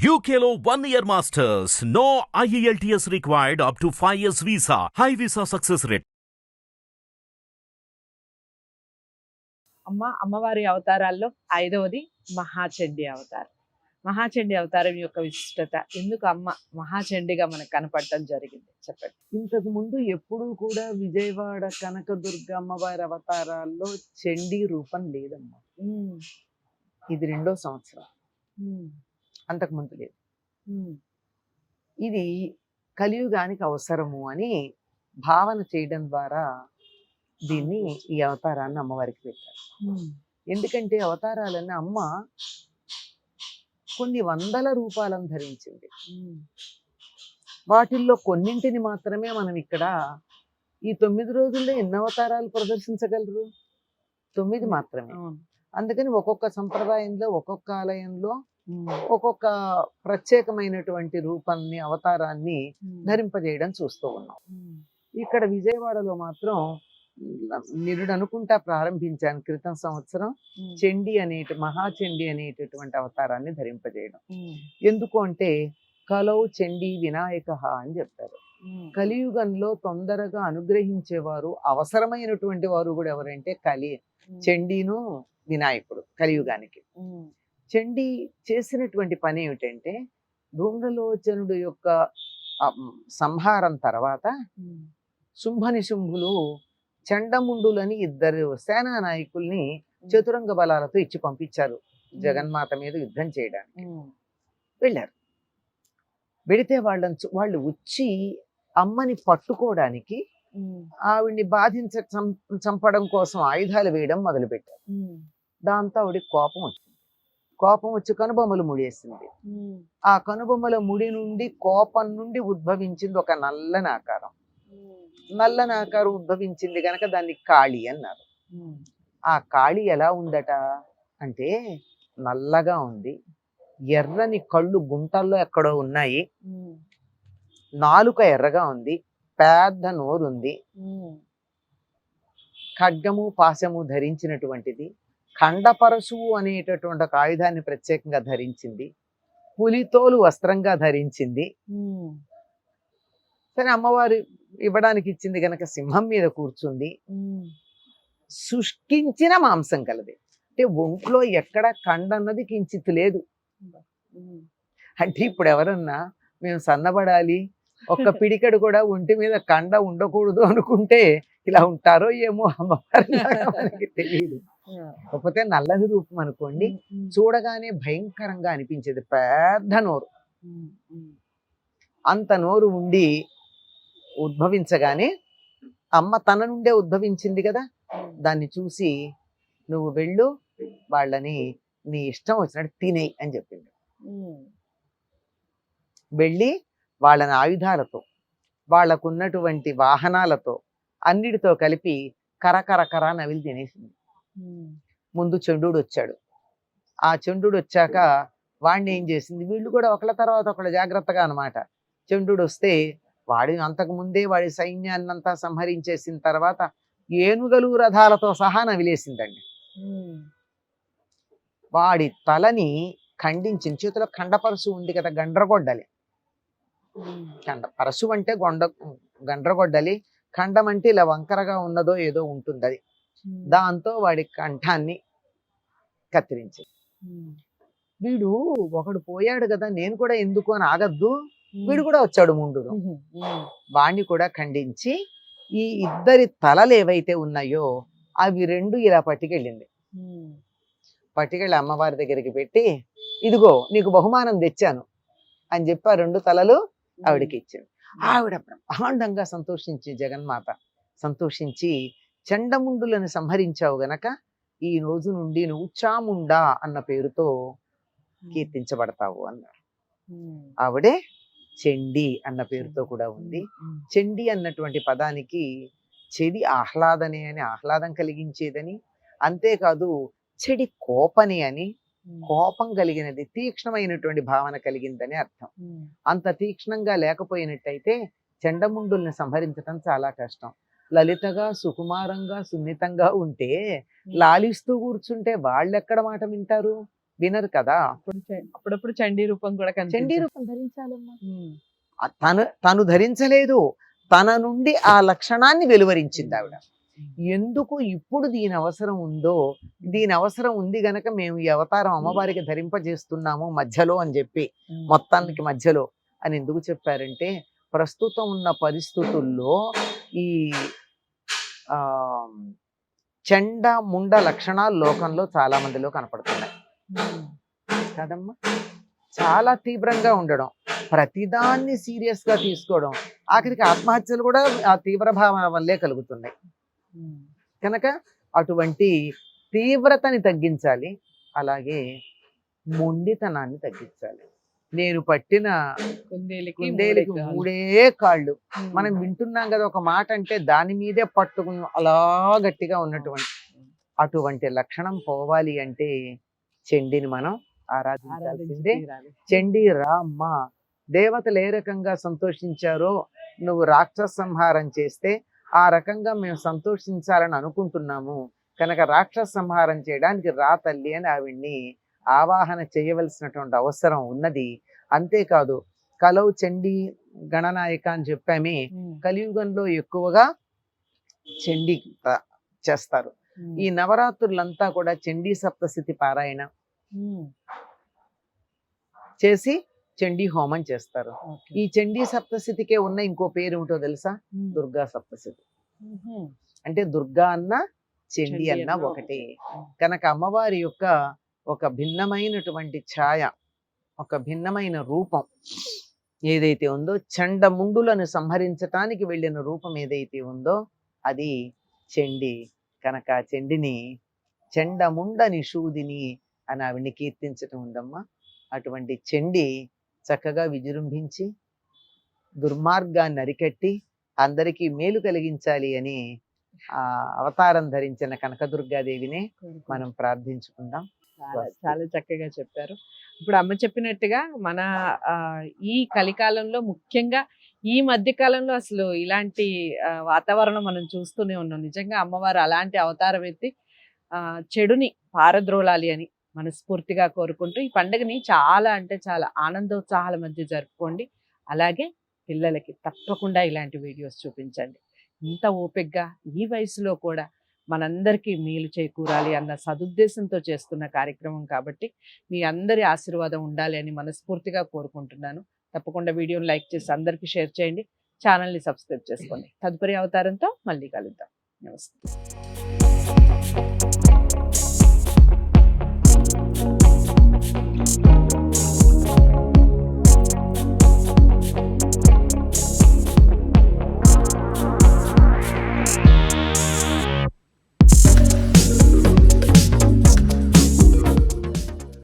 UKLO 1 year masters. No IELTS required up to 5 years visa. High visa success rate. అమ్మవారి అవతారాల్లో 5వది మహాచండీ అవతారం. మహాచండీ అవతారం యొక్క విశిష్టత, ఎందుకు అమ్మ మహాచండిగా మనకు కనపడటం జరిగింది చెప్పండి. ఇంతకు ముందు ఎప్పుడూ కూడా విజయవాడ కనకదుర్గ అమ్మవారి అవతారాల్లో చండీ రూపం లేదమ్మా. ఇది 2వ సంవత్సరం, అంతకుముందు లేదు. ఇది కలియుగానికి అవసరము అని భావన చేయడం ద్వారా దీన్ని ఈ అవతారాన్ని అమ్మవారికి పెట్టారు. ఎందుకంటే అవతారాలన్నీ అమ్మ కొన్ని వందల రూపాలను ధరించింది. వాటిల్లో కొన్నింటిని మాత్రమే మనం ఇక్కడ ఈ 9 రోజుల్లో ఎన్ని అవతారాలు ప్రదర్శించగలరు? 9 మాత్రమే. అందుకని ఒక్కొక్క సంప్రదాయంలో ఒక్కొక్క ఆలయంలో ఒక్కొక్క ప్రత్యేకమైనటువంటి రూపాన్ని అవతారాన్ని ధరింపజేయడం చూస్తూ ఉన్నాం. ఇక్కడ విజయవాడలో మాత్రం నిరుడు అనుకుంటా ప్రారంభించాను క్రితం సంవత్సరం చండీ మహాచండీ అనేటటువంటి అవతారాన్ని ధరింపజేయడం. ఎందుకు అంటే కలౌ చండీ వినాయక అని చెప్తారు. కలియుగంలో తొందరగా అనుగ్రహించేవారు అవసరమైనటువంటి వారు కూడా ఎవరంటే చండీను వినాయకుడు కలియుగానికి. చండీ చేసినటువంటి పని ఏమిటంటే ధూమ్రలోచనుడు యొక్క సంహారం తర్వాత శుంభనిశుంభులు చండముండులని 2 సేనా నాయకుల్ని చతురంగ బలాలతో ఇచ్చి పంపించారు జగన్మాత మీద యుద్ధం చేయడానికి. వెళ్ళారు. వెళితే వాళ్ళు వచ్చి అమ్మని పట్టుకోవడానికి ఆవిడ్ని చంపడం కోసం ఆయుధాలు వేయడం మొదలుపెట్టారు. దాంతో ఆవిడికి కోపం వచ్చి కనుబొమ్మలు ముడేసింది. ఆ కనుబొమ్మల ముడి నుండి కోపం నుండి ఉద్భవించింది ఒక నల్లని ఆకారం. నల్లని ఆకారం ఉద్భవించింది గనక దాన్ని కాళి అన్నారు. ఆ కాళి ఎలా ఉందట అంటే నల్లగా ఉంది, ఎర్రని కళ్ళు గుంటల్లో ఎక్కడో ఉన్నాయి, నాలుక ఎర్రగా ఉంది, పెద్ద నోరుంది, ఖడ్గము పాశము ధరించినటువంటిది, ఖండపరశువు అనేటటువంటి ఒక ఆయుధాన్ని ప్రత్యేకంగా ధరించింది, పులితోలు వస్త్రంగా ధరించింది. సరే అమ్మవారు ఇవ్వడానికి ఇచ్చింది గనక సింహం మీద కూర్చుంది. శుష్కించిన మాంసం కలది, అంటే ఒంట్లో ఎక్కడ కండన్నది కించిత్ లేదు. అంటే ఇప్పుడు ఎవరన్నా మేము సన్నబడాలి, ఒక్క పిడికడు కూడా ఒంటి మీద కండ ఉండకూడదు అనుకుంటే ఇలా ఉంటారో ఏమో అమ్మవారి మనకి తెలియదు. కాకపోతే నల్లని రూపం అనుకోండి, చూడగానే భయంకరంగా అనిపించేది. పెద్ద నోరు, అంత నోరు ఉండి ఉద్భవించగానే అమ్మ తన నుండే ఉద్భవించింది కదా, దాన్ని చూసి నువ్వు వెళ్ళు, వాళ్ళని నీ ఇష్టం వచ్చినట్టు తినేయి అని చెప్పింది. వెళ్ళి వాళ్ళని ఆయుధాలతో, వాళ్ళకున్నటువంటి వాహనాలతో అన్నిటితో కలిపి కరకర నవిలి తినేసింది. ముందు చండుడు వచ్చాడు. ఆ చండుడు వచ్చాక వాడిని ఏం చేసింది, వీళ్ళు కూడా ఒకళ్ళ తర్వాత ఒకళ్ళ జాగ్రత్తగా అనమాట. చండుడు వస్తే వాడిని అంతకుముందే వాడి సైన్యాన్నంతా సంహరించేసిన తర్వాత ఏనుగలు రథాలతో సహా నవిలేసిందండి. వాడి తలని ఖండించిన చేతిలో ఖండపరశు ఉంది కదా, గండ్రగొడ్డలి. పరశు అంటే గండ్రగొడ్డలి, ఖండం అంటే ఇలా వంకరగా ఉన్నదో ఏదో ఉంటుంది అది. దాంతో వాడి కంఠాన్ని కత్తిరించింది. వీడు ఒకడు పోయాడు కదా, నేను కూడా ఎందుకు అని ఆగద్దు, వీడు కూడా వచ్చాడు ముందు. వాణ్ణి కూడా ఖండించి ఈ 2 తలలు ఏవైతే ఉన్నాయో అవి 2 ఇలా పట్టుకెళ్ళింది. పట్టుకెళ్ళి అమ్మవారి దగ్గరికి పెట్టి, ఇదిగో నీకు బహుమానం తెచ్చాను అని చెప్పి ఆ 2 తలలు ఆవిడకి ఇచ్చింది. ఆవిడ బ్రహ్మాండంగా సంతోషించి, జగన్మాత సంతోషించి, చండముండులను సంహరించావు గనక ఈ రోజు నుండి నువ్వు చాముండా అన్న పేరుతో కీర్తించబడతావు అన్నారు. ఆవిడే చండీ అన్న పేరుతో కూడా ఉంది. చండీ అన్నటువంటి పదానికి చెడి ఆహ్లాదనే అని, ఆహ్లాదం కలిగించేదని, అంతేకాదు చెడి కోపని అని, కోపం కలిగినది, తీక్ష్ణమైనటువంటి భావన కలిగిందని అర్థం. అంత తీక్ష్ణంగా లేకపోయినట్టయితే చండముండుల్ని సంహరించడం చాలా కష్టం. లలితగా సుకుమారంగా సున్నితంగా ఉంటే లాలిస్తూ కూర్చుంటే వాళ్ళెక్కడ మాట వింటారు? వినరు కదా. అప్పుడప్పుడు చండీ రూపం కూడా చండీ కనిపించింది. రూపం ధరించాలమ్మా. తను ధరించలేదు, తన నుండి ఆ లక్షణాన్ని వెలువరించింది ఆవిడ. ఎందుకు ఇప్పుడు దీని అవసరం ఉందో, దీని అవసరం ఉంది గనక మేము ఈ అవతారం అమ్మవారికి ధరింపజేస్తున్నాము మధ్యలో అని చెప్పి, మొత్తానికి మధ్యలో అని ఎందుకు చెప్పారంటే, ప్రస్తుతం ఉన్న పరిస్థితుల్లో ఈ ఆ చెండ ముండ లక్షణాలు లోకంలో చాలా మందిలో కనపడుతున్నాయి కదమ్మా. చాలా తీవ్రంగా ఉండడం, ప్రతిదాన్ని సీరియస్ గా తీసుకోవడం, ఆఖరికి ఆత్మహత్యలు కూడా ఆ తీవ్ర భావన వల్లే కలుగుతున్నాయి. కనుక అటువంటి తీవ్రతని తగ్గించాలి, అలాగే మొండితనాన్ని తగ్గించాలి. నేను పట్టిన కుందేలికి మూడే కాళ్ళు. మనం వింటున్నాం కదా ఒక మాట అంటే దాని మీదే పట్టుకుని అలా గట్టిగా ఉన్నటువంటి అటువంటి లక్షణం పోవాలి అంటే చండీని మనం ఆరాధించాల్సిందే. చండీ రామ్మ, దేవతలు ఏ రకంగా సంతోషించారో నువ్వు రాక్షస సంహారం చేస్తే ఆ రకంగా మేము సంతోషించాలని అనుకుంటున్నాము కనుక రాక్షస సంహారం చేయడానికి రా తల్లి అని ఆవిడ్ని ఆవాహన చేయవలసినటువంటి అవసరం ఉన్నది. అంతేకాదు కలౌ చండీ గణనాయక అని చెప్పామే, కలియుగంలో ఎక్కువగా చండీ చేస్తారు. ఈ నవరాత్రులంతా కూడా చండీ సప్తశతి పారాయణ చేసి చండీ హోమం చేస్తారు. ఈ చండీ సప్తశతికే ఉన్న ఇంకో పేరు ఏమిటో తెలుసా? దుర్గా సప్తశతి. అంటే దుర్గా అన్న చండీ అన్న ఒకటే. కనుక అమ్మవారి యొక్క ఒక భిన్నమైనటువంటి ఛాయ, ఒక భిన్నమైన రూపం ఏదైతే ఉందో, చండముండులను సంహరించటానికి వెళ్ళిన రూపం ఏదైతే ఉందో అది చండీ. కనుక చండిని చండముండ నిషూదిని అని ఆవిడ్ని కీర్తించటం ఉందమ్మా. అటువంటి చండి చక్కగా విజృంభించి దుర్మార్గాన్ని అరికట్టి అందరికీ మేలు కలిగించాలి అని ఆ అవతారం ధరించిన కనకదుర్గాదేవినే మనం ప్రార్థించుకుందాం. చాలా చక్కగా చెప్పారు. ఇప్పుడు అమ్మ చెప్పినట్టుగా మన ఈ కలికాలంలో, ముఖ్యంగా ఈ మధ్య కాలంలో అసలు ఇలాంటి వాతావరణం మనం చూస్తూనే ఉన్నాం. నిజంగా అమ్మవారు అలాంటి అవతారం ఎత్తి చెడుని పారద్రోలాలి అని మనస్ఫూర్తిగా కోరుకుంటూ ఈ పండుగని చాలా అంటే చాలా ఆనందోత్సాహాల మధ్య జరుపుకోండి. అలాగే పిల్లలకి తప్పకుండా ఇలాంటి వీడియోస్ చూపించండి. ఇంత ఓపికగా ఈ వయసులో కూడా మనందరికీ మేలు చేకూరాలి అన్న సదుద్దేశంతో చేస్తున్న కార్యక్రమం కాబట్టి మీ అందరి ఆశీర్వాదం ఉండాలి అని మనస్ఫూర్తిగా కోరుకుంటున్నాను. తప్పకుండా వీడియోని లైక్ చేసి అందరికీ షేర్ చేయండి. ఛానల్ని సబ్స్క్రైబ్ చేసుకోండి. తదుపరి అవతారంతో మళ్ళీ కలుద్దాం. నమస్తే.